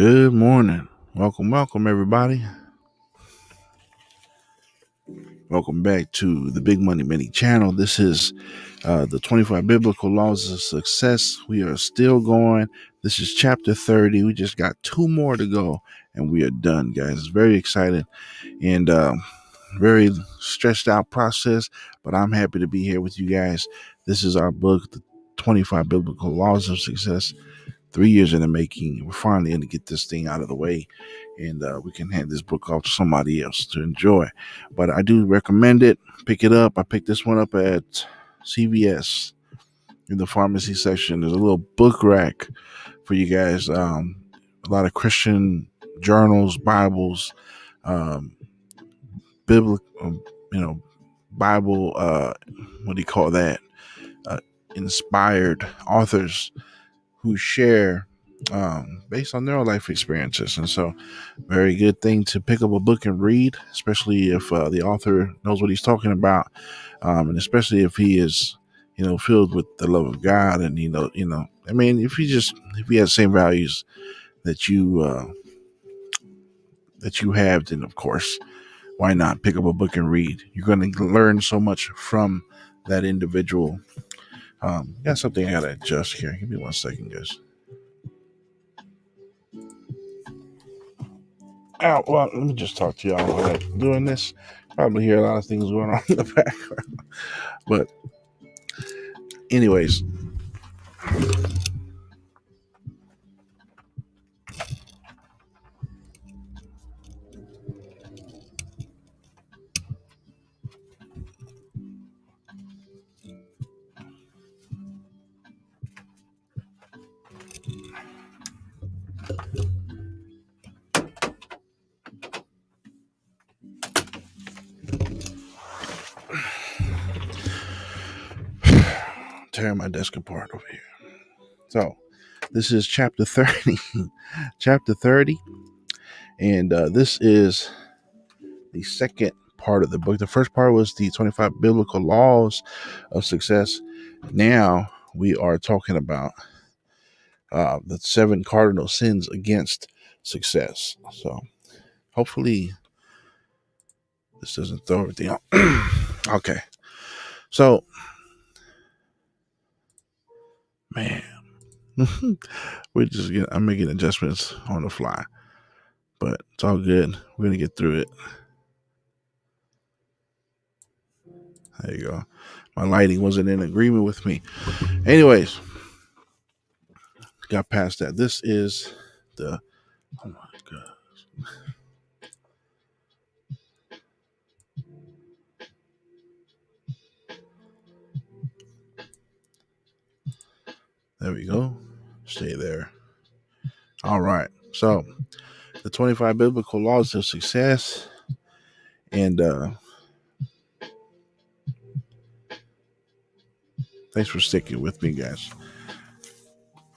Good morning. Welcome, everybody. Welcome back to the Big Money Mini channel. This is the 25 Biblical Laws of Success. We are still going. This is chapter 30. We just got 2 more to go, and we are done, guys. It's very exciting and very stressed out process, but I'm happy to be here with you guys. This is our book, the 25 Biblical Laws of Success. 3 years in the making. We're finally going to get this thing out of the way, and we can hand this book off to somebody else to enjoy. But I do recommend it. Pick it up. I picked this one up at CVS in the pharmacy section. There's a little book rack for you guys. A lot of Christian journals, Bibles, biblical, Bible. What do you call that? Inspired authors who share based on their life experiences. And so, very good thing to pick up a book and read, especially if the author knows what he's talking about, and especially if he is, filled with the love of God, and I mean, if he has the same values that you have, then of course, why not pick up a book and read? You're going to learn so much from that individual. Got something I gotta adjust here. Give me 1 second, guys. Well, let me just talk to y'all while I'm doing this. Probably hear a lot of things going on in the background. But anyways, tearing my desk apart over here. So this is chapter 30. Chapter 30. And this is the second part of the book. The first part was the 25 biblical laws of success. Now we are talking about the 7 cardinal sins against success. So hopefully this doesn't throw everything out. Okay. So, man, I'm making adjustments on the fly, but it's all good. We're going to get through it. There you go. My lighting wasn't in agreement with me. Anyways, got past that. This is oh my God. There we go. Stay there. All right. So, the 25 biblical laws of success. And thanks for sticking with me, guys.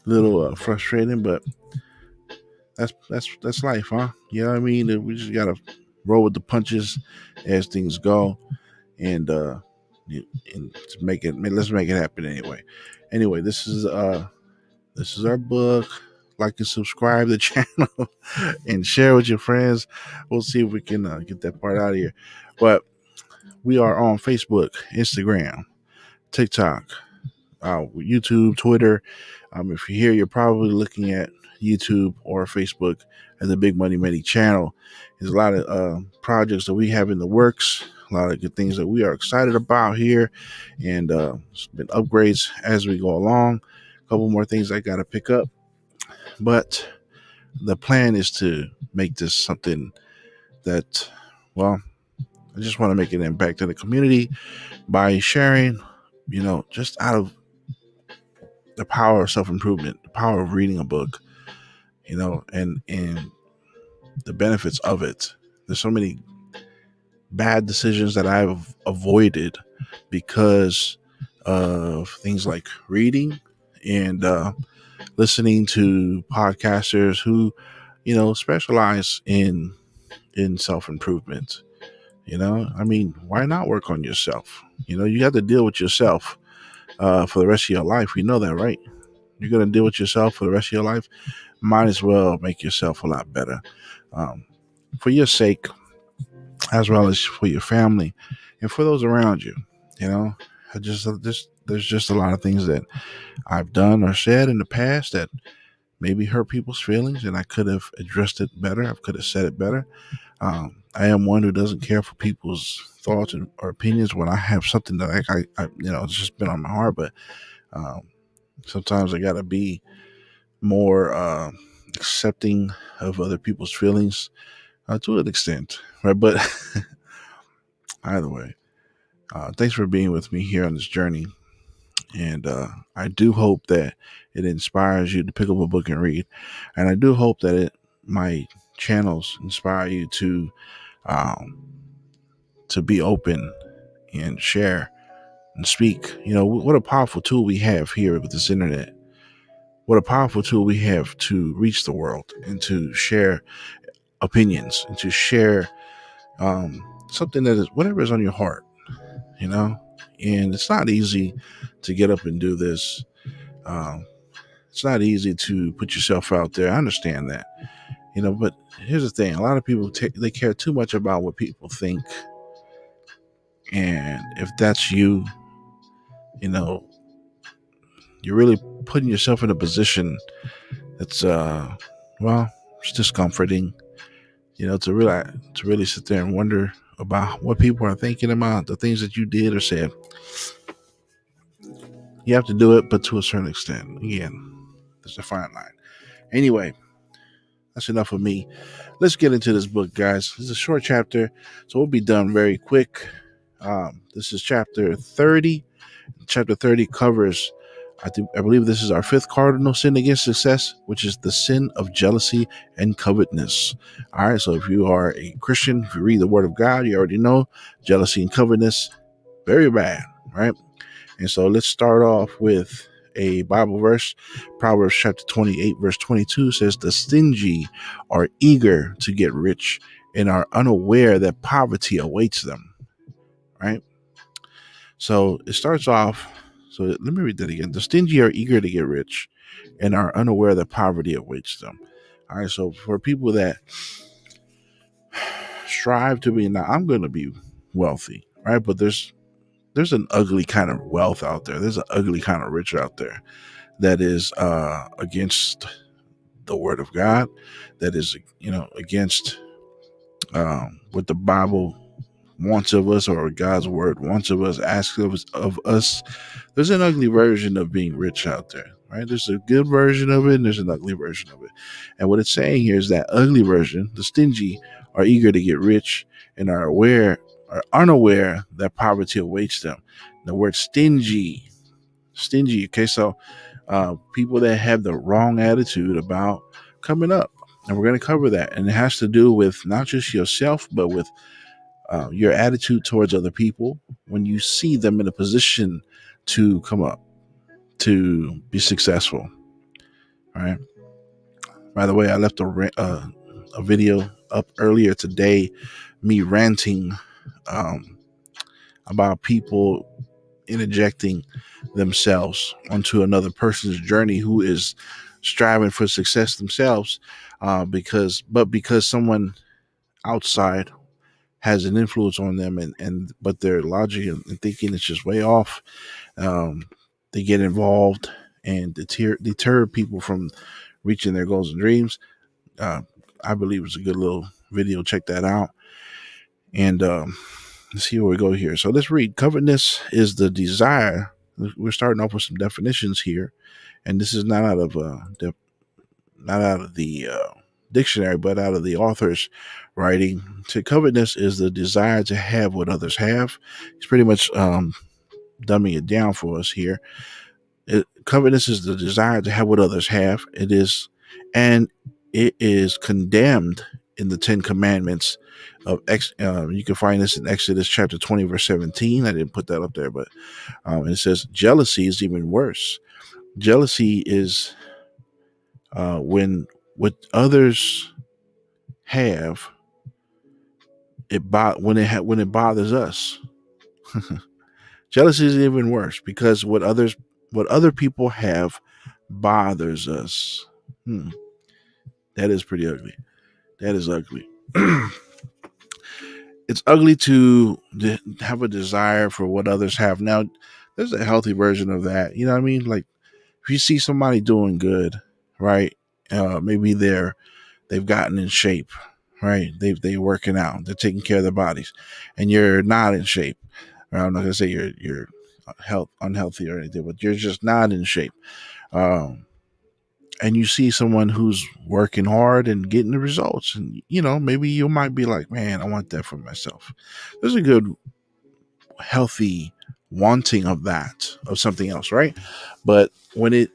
A little frustrating, but that's life, huh? You know what I mean? We just gotta roll with the punches as things go, and let's make it happen anyway. Anyway, this is our book. Like and subscribe to the channel and share with your friends. We'll see if we can get that part out of here. But we are on Facebook, Instagram, TikTok, YouTube, Twitter. If you're here, you're probably looking at YouTube or Facebook as the Big Money Many channel. There's a lot of projects that we have in the works, a lot of good things that we are excited about here, and it's been upgrades as we go along. A couple more things I got to pick up, but the plan is to make this something that, well, I just want to make an impact in the community by sharing, just out of the power of self-improvement, the power of reading a book, and the benefits of it. There's so many bad decisions that I've avoided because of things like reading and listening to podcasters who, specialize in self-improvement. I mean, why not work on yourself? You have to deal with yourself for the rest of your life. You know that, right? You're going to deal with yourself for the rest of your life. might as well make yourself a lot better, um, for your sake, as well as for your family and for those around you. You know, there's just a lot of things that I've done or said in the past that maybe hurt people's feelings, and I could have addressed it better. I could have said it better. I am one who doesn't care for people's thoughts or opinions when I have something that it's just been on my heart. But um, sometimes I gotta be more accepting of other people's feelings, to an extent, right? But either way, thanks for being with me here on this journey, and I do hope that it inspires you to pick up a book and read, and I do hope that my channels inspire you um, to be open and share and speak. You know, what a powerful tool we have here with this internet. What a powerful tool we have to reach the world and to share opinions and to share something that is whatever is on your heart, you know. And it's not easy to get up and do this. Um, it's not easy to put yourself out there. I understand that, you know. But here's the thing: a lot of people they care too much about what people think, and if that's you, you know, you're really putting yourself in a position that's well, it's discomforting, you know, to really sit there and wonder about what people are thinking about the things that you did or said. You have to do it, but to a certain extent. Again, there's a fine line. Anyway, that's enough of me. Let's get into this book, guys. This is a short chapter, so we'll be done very quick. This is chapter 30. Chapter 30 covers, I believe this is our fifth cardinal sin against success, which is the sin of jealousy and covetousness. All right, so if you are a Christian, if you read the Word of God, you already know jealousy and covetousness, very bad, right? And so let's start off with a Bible verse. Proverbs chapter 28, verse 22 says, "The stingy are eager to get rich and are unaware that poverty awaits them." Right? So it starts off. So let me read that again. "The stingy are eager to get rich and are unaware that poverty awaits them." All right. So for people that strive to be, now I'm going to be wealthy, right? But there's an ugly kind of wealth out there. There's an ugly kind of rich out there that is against the Word of God. That is, you know, against what the Bible wants of us, or God's Word wants of us, asks of us. There's an ugly version of being rich out there, right? There's a good version of it, and there's an ugly version of it. And what it's saying here is that ugly version, the stingy, are eager to get rich and are unaware that poverty awaits them. The word stingy. Okay, so people that have the wrong attitude about coming up, and we're going to cover that, and it has to do with not just yourself, but with your attitude towards other people when you see them in a position to come up, to be successful. All right. By the way, I left a video up earlier today, me ranting about people interjecting themselves onto another person's journey who is striving for success themselves, because someone outside has an influence on them, and but their logic and thinking is just way off. Um, they get involved and deter people from reaching their goals and dreams. Uh, I believe it's a good little video. Check that out. And let's see where we go here. So let's read. Covetedness is the desire. We're starting off with some definitions here, and this is not out of the dictionary, but out of the author's writing. So covetousness is the desire to have what others have. It's pretty much dumbing it down for us here. Covetousness is the desire to have what others have. And it is condemned in the Ten Commandments of you can find this in Exodus chapter 20, verse 17. I didn't put that up there, but it says jealousy is even worse. Jealousy is when what others have when it bothers us. Jealousy is even worse because what other people have bothers us. That is pretty ugly. That is ugly. It's ugly to have a desire for what others have. Now, there's a healthy version of that. You know what I mean? Like if you see somebody doing good, right? Maybe they've gotten in shape, right? They're working out, they're taking care of their bodies, and you're not in shape. I'm not gonna say you're unhealthy or anything, but you're just not in shape. Um, and you see someone who's working hard and getting the results, and maybe you might be like, man, I want that for myself. There's a good healthy wanting of that, of something else, right? But when it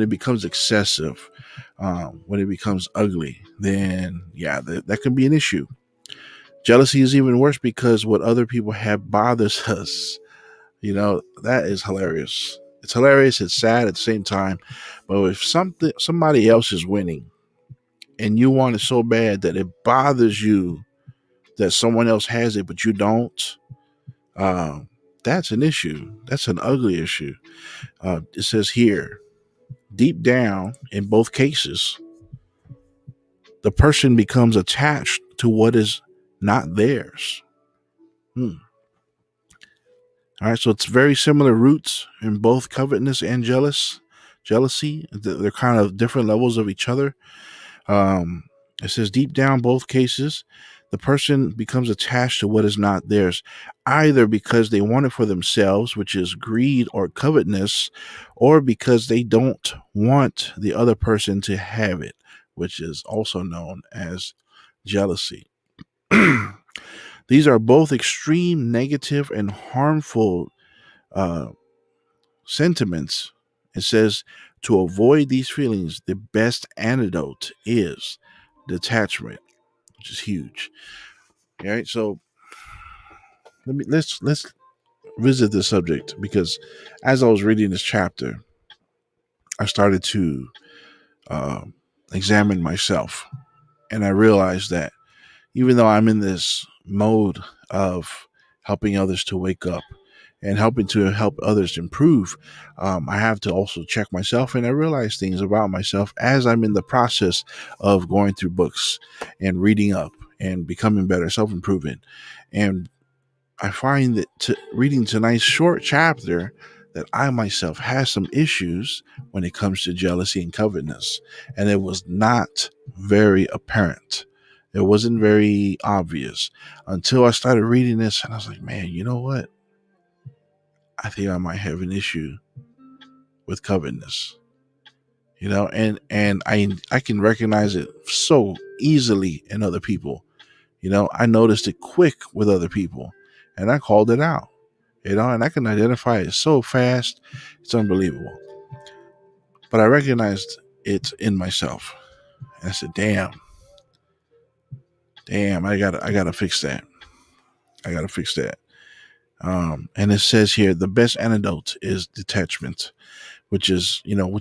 becomes excessive, when it becomes ugly, then yeah, that can be an issue. Jealousy is even worse because what other people have bothers us. That is hilarious. It's hilarious, it's sad at the same time. But if somebody else is winning and you want it so bad that it bothers you that someone else has it but you don't, uh, that's an issue. That's an ugly issue. It says here, deep down in both cases, the person becomes attached to what is not theirs. All right, so it's very similar roots in both covetousness and jealousy. They're kind of different levels of each other. Um, it says deep down, both cases, the person becomes attached to what is not theirs, either because they want it for themselves, which is greed or covetousness, or because they don't want the other person to have it, which is also known as jealousy. These are both extreme negative and harmful uh, sentiments. It says to avoid these feelings, the best antidote is detachment, which is huge. All right, so let's visit this subject because as I was reading this chapter, I started to uh, examine myself, and I realized that even though I'm in this mode of helping others to wake up and helping to help others improve, I have to also check myself. And I realize things about myself as I'm in the process of going through books and reading up and becoming better, self improvement. And I find that reading tonight's short chapter that I myself has some issues when it comes to jealousy and covetousness. And it was not very apparent. It wasn't very obvious until I started reading this, and I was like, man, you know what? I think I might have an issue with covetousness. And I can recognize it so easily in other people. I noticed it quick with other people, and I called it out. And I can identify it so fast, it's unbelievable. But I recognized it in myself. And I said, damn, I gotta fix that. I gotta fix that. And it says here, the best antidote is detachment, which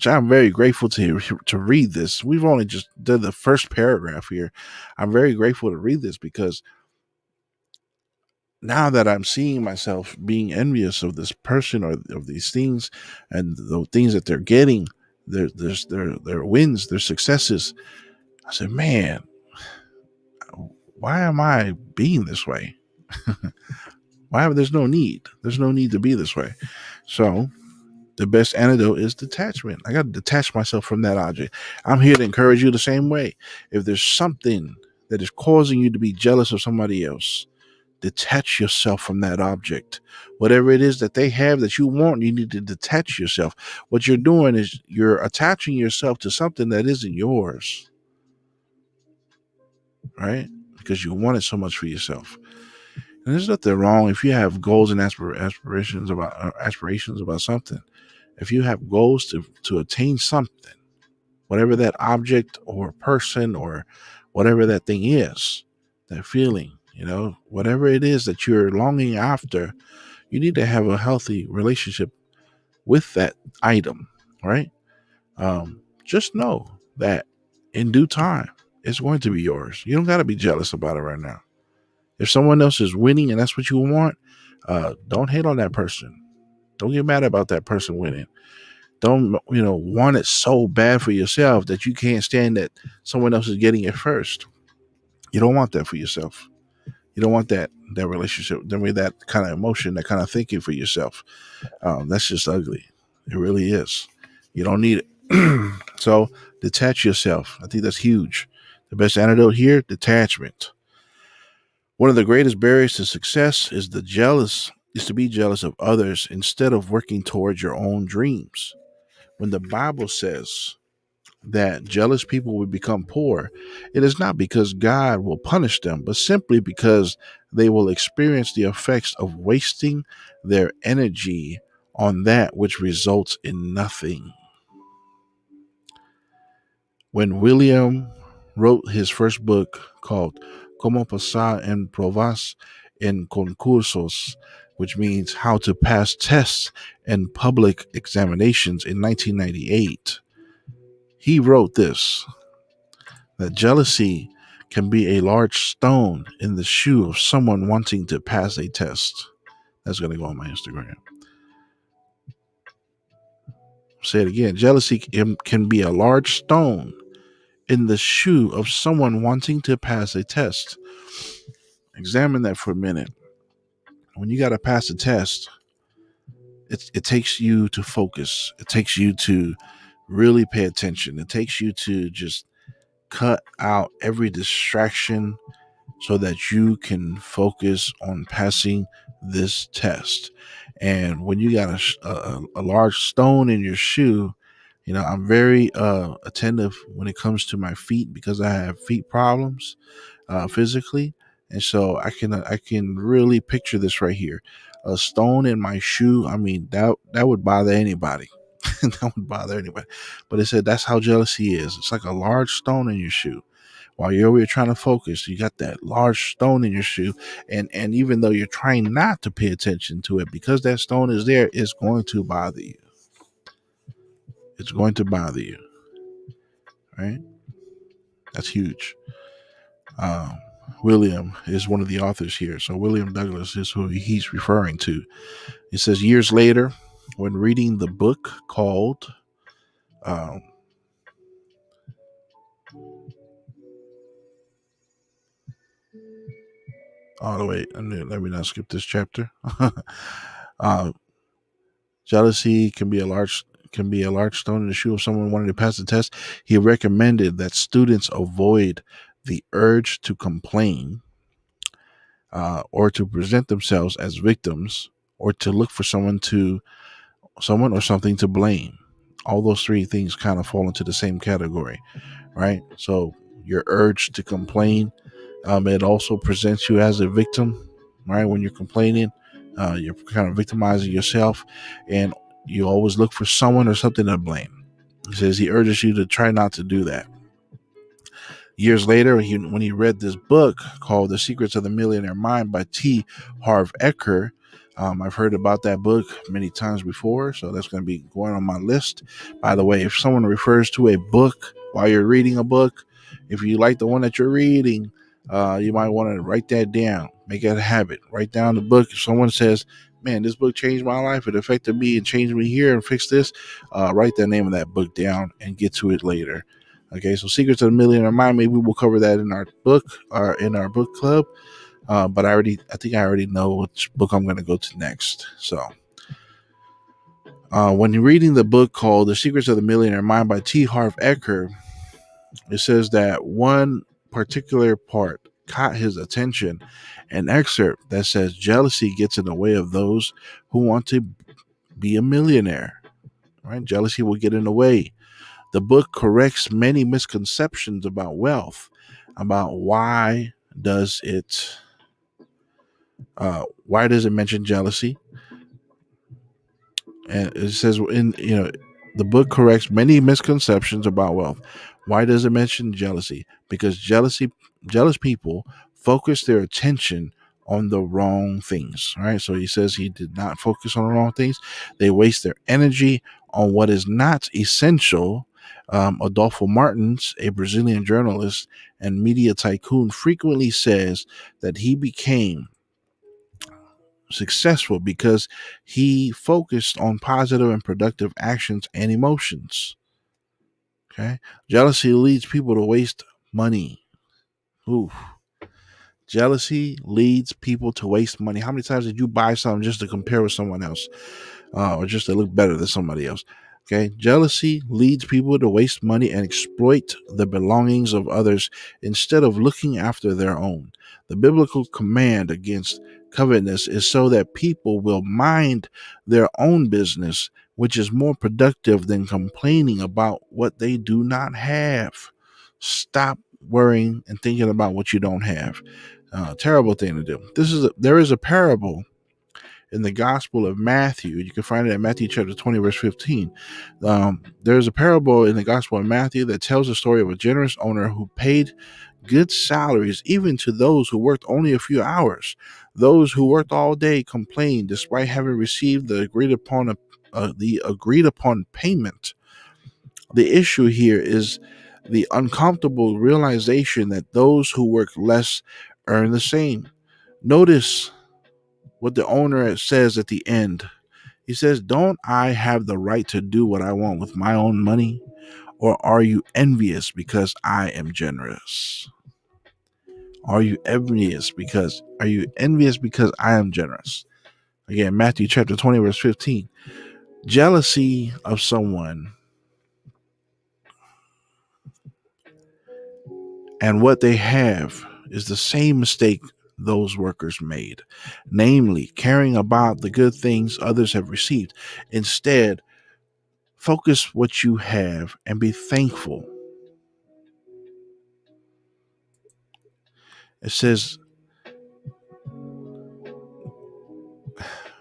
I'm very grateful to read this. We've only just did the first paragraph here. I'm very grateful to read this because now that I'm seeing myself being envious of this person or of these things and the things that they're getting, their wins, their successes, I said, man, why am I being this way? Why? There's no need. There's no need to be this way. So the best antidote is detachment. I got to detach myself from that object. I'm here to encourage you the same way. If there's something that is causing you to be jealous of somebody else, detach yourself from that object. Whatever it is that they have that you want, you need to detach yourself. What you're doing is you're attaching yourself to something that isn't yours, right? Because you want it so much for yourself. And there's nothing wrong if you have goals and aspirations about something. If you have goals to attain something, whatever that object or person or whatever that thing is, that feeling, whatever it is that you're longing after, you need to have a healthy relationship with that item, right? Just know that in due time, it's going to be yours. You don't got to be jealous about it right now. If someone else is winning and that's what you want, don't hate on that person. Don't get mad about that person winning. Don't, want it so bad for yourself that you can't stand that someone else is getting it first. You don't want that for yourself. You don't want that relationship, that kind of emotion, that kind of thinking for yourself. That's just ugly. It really is. You don't need it. So detach yourself. I think that's huge. The best antidote here, detachment. One of the greatest barriers to success is to be jealous of others instead of working towards your own dreams. When the Bible says that jealous people will become poor, it is not because God will punish them, but simply because they will experience the effects of wasting their energy on that which results in nothing. When William wrote his first book called Como Pasar en Provas en Concursos, which means how to pass tests and public examinations in 1998, he wrote this: that jealousy can be a large stone in the shoe of someone wanting to pass a test. That's going to go on my Instagram. Say it again. Jealousy can be a large stone in the shoe of someone wanting to pass a test. Examine that for a minute. When you got to pass a test, it takes you to focus. It takes you to really pay attention. It takes you to just cut out every distraction so that you can focus on passing this test. And when you got a large stone in your shoe, I'm very attentive when it comes to my feet because I have feet problems physically, and so I can really picture this right here. A stone in my shoe. I mean, that would bother anybody. That would bother anybody. But it said that's how jealousy is. It's like a large stone in your shoe. While you're over here trying to focus, you got that large stone in your shoe, and even though you're trying not to pay attention to it, because that stone is there, it's going to bother you. It's going to bother you, right? That's huge. Um, William is one of the authors here. So William Douglas is who he's referring to. It says years later, when reading the book called um, oh wait, let me not skip this chapter. uh, Jealousy can be a large stone in the shoe of someone wanting to pass the test. He recommended that students avoid the urge to complain, or to present themselves as victims, or to look for someone or something to blame. All those three things kind of fall into the same category, right? So your urge to complain, it also presents you as a victim, right? When you're complaining, you're kind of victimizing yourself, and you always look for someone or something to blame. He says he urges you to try not to do that. Years later, when he read this book called The Secrets of the Millionaire Mind by T. Harv Eker, I've heard about that book many times before, so that's going to be going on my list. By the way, if someone refers to a book while you're reading a book, if you like the one that you're reading, you might want to write that down. Make it a habit. Write down the book. If someone says, man, this book changed my life, it affected me and changed me here and fixed this, write the name of that book down and get to it later. Okay, so Secrets of the Millionaire Mind, maybe we'll cover that in our book or in our book club. But I think I already know which book I'm going to go to next. So, when you're reading the book called The Secrets of the Millionaire Mind by T. Harv Eker, it says that one particular part caught his attention, an excerpt that says jealousy gets in the way of those who want to be a millionaire. Right? Jealousy will get in the way. The book corrects many misconceptions about wealth, about why does it mention jealousy? And it says the book corrects many misconceptions about wealth. Why does it mention jealousy? Because jealous people focus their attention on the wrong things. Right? So he says he did not focus on the wrong things. They waste their energy on what is not essential. Adolfo Martins, a Brazilian journalist and media tycoon, frequently says that he became successful because he focused on positive and productive actions and emotions. Okay. Jealousy leads people to waste money. Ooh. Jealousy leads people to waste money. How many times did you buy something just to compare with someone else, or just to look better than somebody else? Okay. Jealousy leads people to waste money and exploit the belongings of others instead of looking after their own. The biblical command against covetousness is so that people will mind their own business, which is more productive than complaining about what they do not have. Stop worrying and thinking about what you don't have. Terrible thing to do. There is a parable in the Gospel of Matthew. You can find it at Matthew chapter 20, verse 15. There's a parable in the Gospel of Matthew that tells the story of a generous owner who paid good salaries even to those who worked only a few hours. Those who worked all day complained despite having received the agreed upon payment. The issue here is the uncomfortable realization that those who work less earn the same. Notice what the owner says at the end. He says, "Don't I have the right to do what I want with my own money? Or are you envious because I am generous? Are you envious because I am generous?" Again, Matthew chapter 20, verse 15. Jealousy of someone and what they have is the same mistake those workers made, namely caring about the good things others have received. Instead, focus what you have and be thankful. It says,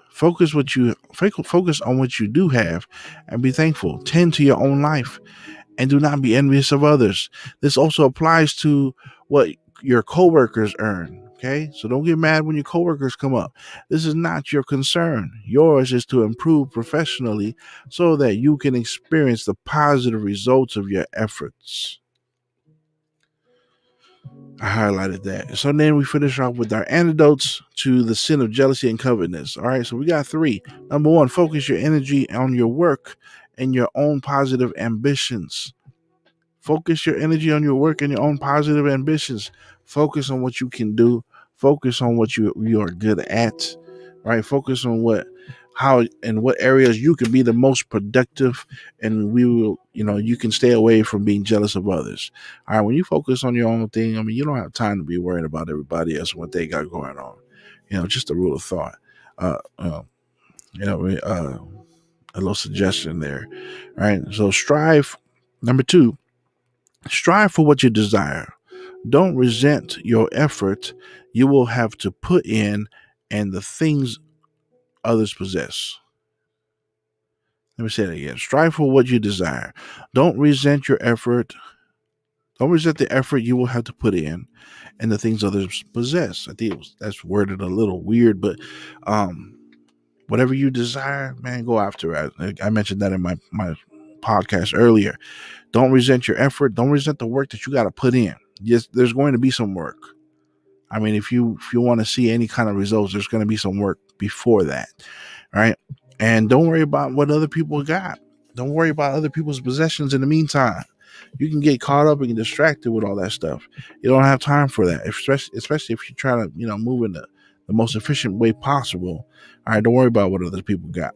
focus on what you do have and be thankful. Tend to your own life and do not be envious of others. This also applies to what your coworkers earn. Okay, so don't get mad when your coworkers come up. This is not your concern. Yours is to improve professionally so that you can experience the positive results of your efforts. I highlighted that. So then we finish off with our antidotes to the sin of jealousy and covetousness. All right, so we got 3. Number 1, focus your energy on your work and your own positive ambitions. Focus your energy on your work and your own positive ambitions. Focus on what you can do. Focus on what you are good at. Right? Focus on how and what areas you can be the most productive, and you can stay away from being jealous of others. All right, when you focus on your own thing, I mean, you don't have time to be worried about everybody else and what they got going on. Just a rule of thought. Uh, uh, you know, uh, a little suggestion there. Right? So number 2, strive for what you desire. Don't resent your effort you will have to put in and the things others possess. Let me say that again. Strive for what you desire. Don't resent your effort. Don't resent the effort you will have to put in and the things others possess. I think that's worded a little weird, but whatever you desire, man, go after it. I mentioned that in my podcast earlier. Don't resent your effort. Don't resent the work that you got to put in. Yes, there's going to be some work. I mean, if you want to see any kind of results, there's going to be some work before that, right? And don't worry about what other people got. Don't worry about other people's possessions in the meantime. You can get caught up and get distracted with all that stuff. You don't have time for that, especially if you're trying to, move in the most efficient way possible. All right, don't worry about what other people got.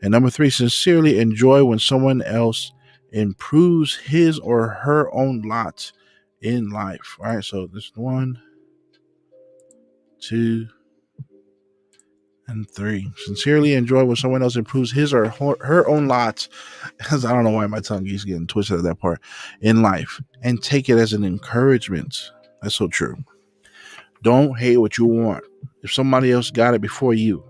And number 3, sincerely enjoy when someone else improves his or her own lot in life. All right, so this 1, 2, and 3. Sincerely enjoy when someone else improves his or her own lot. I don't know why my tongue keeps getting twisted at that part in life, and take it as an encouragement. That's so true. Don't hate what you want. If somebody else got it before you,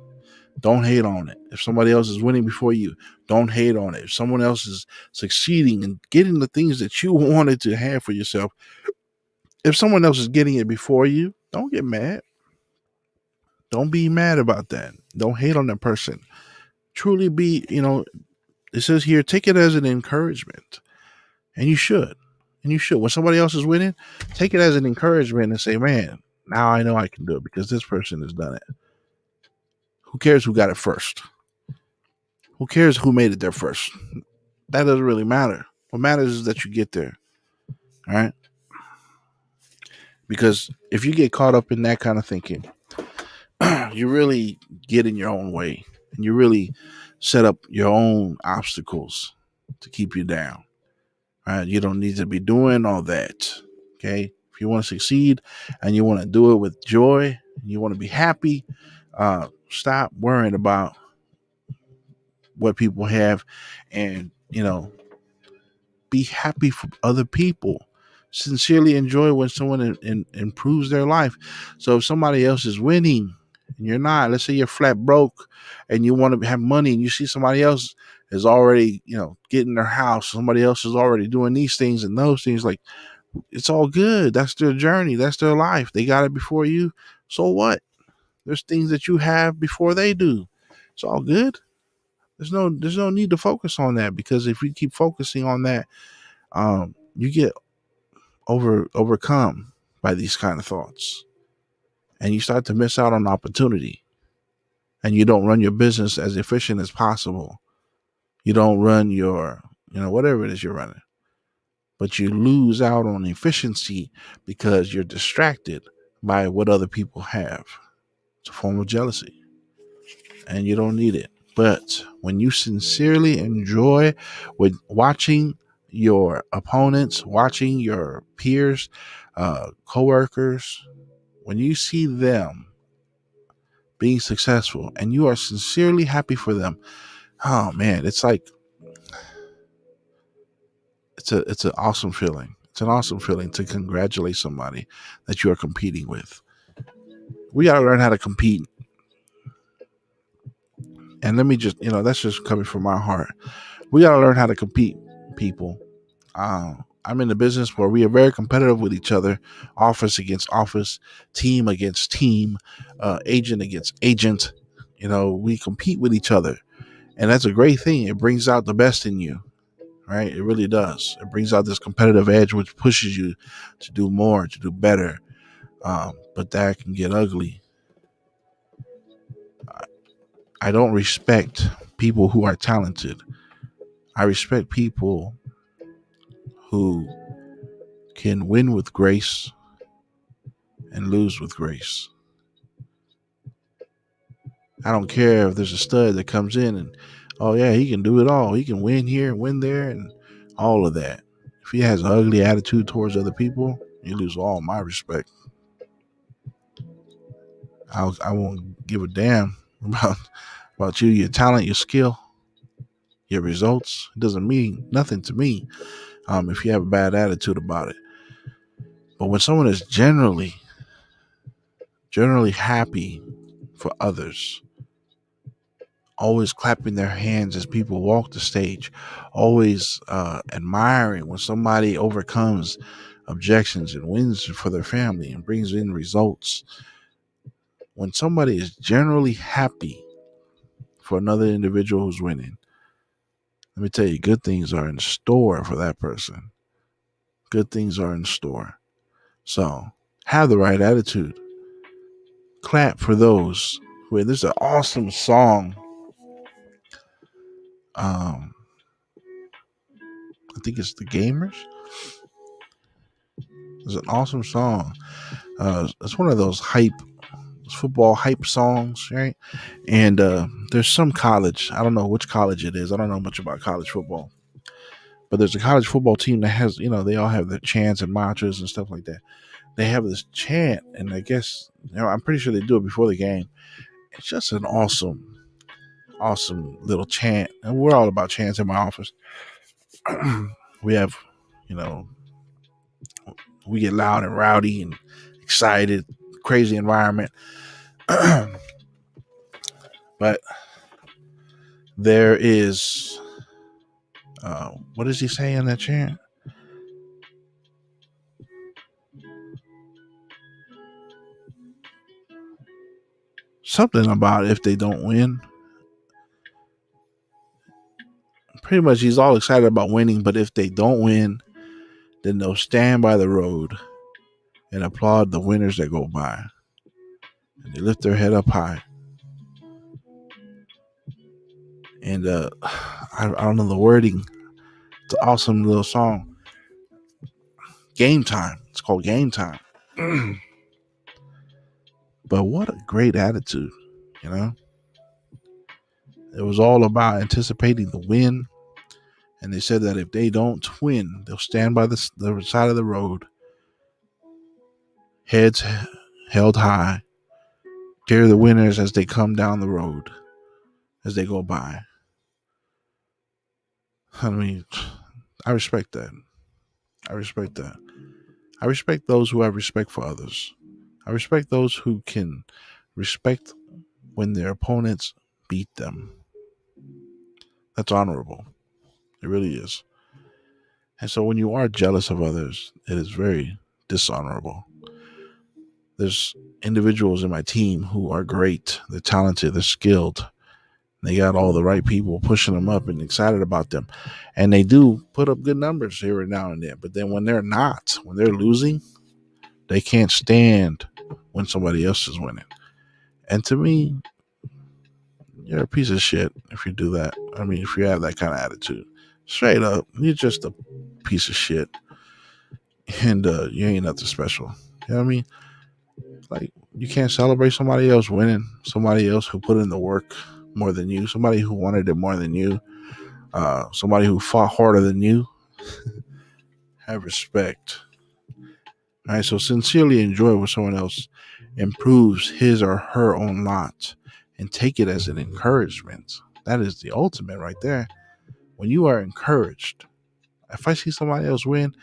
don't hate on it. If somebody else is winning before you, don't hate on it. If someone else is succeeding and getting the things that you wanted to have for yourself, if someone else is getting it before you, don't get mad. Don't be mad about that. Don't hate on that person. Truly be, it says here, take it as an encouragement. And you should. And you should. When somebody else is winning, take it as an encouragement and say, man, now I know I can do it because this person has done it. Who cares who got it first? Who cares who made it there first? That doesn't really matter. What matters is that you get there. All right. Because if you get caught up in that kind of thinking, you really get in your own way and you really set up your own obstacles to keep you down. Right? You don't need to be doing all that. Okay. If you want to succeed and you want to do it with joy and you want to be happy, stop worrying about what people have and, be happy for other people. Sincerely enjoy when someone improves their life. So if somebody else is winning and you're not, let's say you're flat broke and you want to have money and you see somebody else is already, getting their house, somebody else is already doing these things and those things, like, it's all good. That's their journey. That's their life. They got it before you. So what? There's things that you have before they do. It's all good. There's no need to focus on that, because if you keep focusing on that, you get overcome by these kind of thoughts, and you start to miss out on opportunity, and you don't run your business as efficient as possible. You don't run your, whatever it is you're running, but you lose out on efficiency because you're distracted by what other people have. It's a form of jealousy, and you don't need it. But when you sincerely enjoy with watching your opponents, watching your peers, coworkers, when you see them being successful and you are sincerely happy for them, oh man, it's like it's an awesome feeling. It's an awesome feeling to congratulate somebody that you are competing with. We got to learn how to compete. And let me just, that's just coming from my heart. We got to learn how to compete, people. I'm in the business where we are very competitive with each other, office against office, team against team, agent against agent. We compete with each other, and that's a great thing. It brings out the best in you, right? It really does. It brings out this competitive edge, which pushes you to do more, to do better. But that can get ugly. I don't respect people who are talented. I respect people who can win with grace and lose with grace. I don't care if there's a stud that comes in and, oh yeah, he can do it all. He can win here and win there and all of that. If he has an ugly attitude towards other people, you lose all my respect. I won't give a damn about you, your talent, your skill, your results. It doesn't mean nothing to me if you have a bad attitude about it. But when someone is generally happy for others, always clapping their hands as people walk the stage, always admiring when somebody overcomes objections and wins for their family and brings in results. When somebody is generally happy for another individual who's winning, let me tell you, good things are in store for that person. Good things are in store. So have the right attitude. Clap for those who, this is an awesome song. I think it's The Gamers. It's an awesome song. It's one of those football hype songs, right? And there's some college. I don't know which college it is. I don't know much about college football. But there's a college football team that has, they all have their chants and mantras and stuff like that. They have this chant, and I guess, I'm pretty sure they do it before the game. It's just an awesome little chant. And we're all about chants in my office. We have, we get loud and rowdy and excited, crazy environment. But there is, what does he say in that chant? Something about if they don't win. Pretty much he's all excited about winning, but if they don't win, then they'll stand by the road and applaud the winners that go by. And they lift their head up high. And I don't know the wording. It's an awesome little song. Game Time. It's called Game Time. But what a great attitude, you know? It was all about anticipating the win. And they said that if they don't win, they'll stand by the side of the road, heads held high, cheer the winners as they come down the road, as they go by. I mean, I respect that. I respect that. I respect those who have respect for others. I respect those who can respect when their opponents beat them. That's honorable. It really is. And so when you are jealous of others, it is very dishonorable. There's individuals in my team who are great. They're talented. They're skilled. They got all the right people pushing them up and excited about them. And they do put up good numbers here and now and then. But then when they're not, when they're losing, they can't stand when somebody else is winning. And to me, you're a piece of shit if you do that. I mean, if you have that kind of attitude. Straight up, you're just a piece of shit. And you ain't nothing special. You know what I mean? Like, you can't celebrate somebody else winning, somebody else who put in the work more than you, somebody who wanted it more than you, somebody who fought harder than you. Have respect. All right, so sincerely enjoy when someone else improves his or her own lot and take it as an encouragement. That is the ultimate right there. When you are encouraged, if I see somebody else win,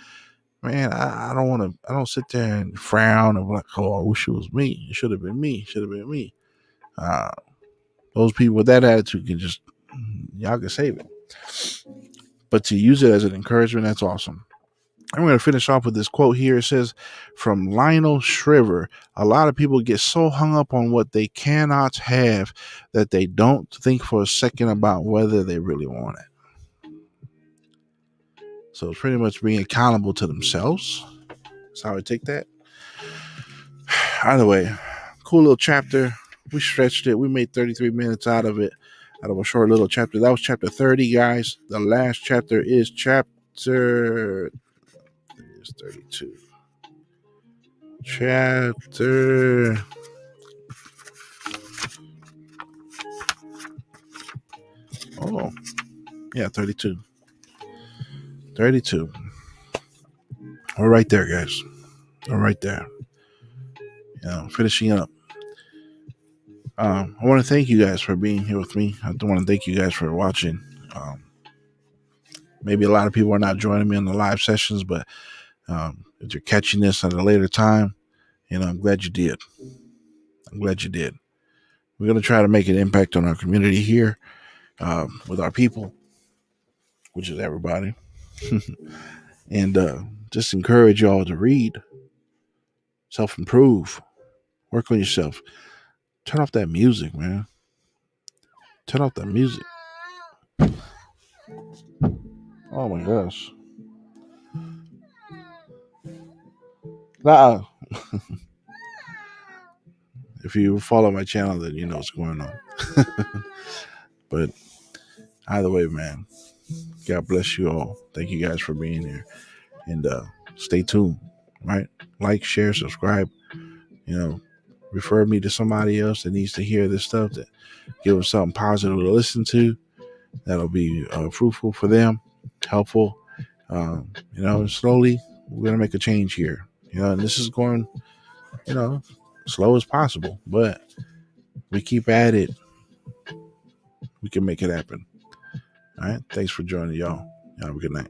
man, I don't sit there and frown and be like, oh, I wish it was me. It should have been me. It should have been me. Those people with that attitude y'all can save it. But to use it as an encouragement, that's awesome. I'm going to finish off with this quote here. It says, from Lionel Shriver, a lot of people get so hung up on what they cannot have that they don't think for a second about whether they really want it. So it's pretty much being accountable to themselves. That's how I take that. Either way, cool little chapter. We stretched it. We made 33 minutes out of it, out of a short little chapter. That was chapter 30, guys. The last chapter is chapter 32. Chapter. Oh, yeah, 32. 32. We're right there, guys. We're right there. Finishing up. I want to thank you guys for being here with me. I want to thank you guys for watching. Maybe a lot of people are not joining me on the live sessions, but if you're catching this at a later time, I'm glad you did. I'm glad you did. We're going to try to make an impact on our community here with our people, which is everybody. And just encourage y'all to read, self-improve, work on yourself. Turn off that music, man. Turn off that music. Oh my gosh. Nah. If you follow my channel, then you know what's going on. But either way, man, God bless you all. Thank you guys for being here. And stay tuned, right? Like, share, subscribe. Refer me to somebody else that needs to hear this stuff, to give them something positive to listen to. That'll be fruitful for them, helpful. Slowly we're going to make a change here. And this is going, slow as possible, but we keep at it. We can make it happen. All right. Thanks for joining, y'all. Y'all have a good night.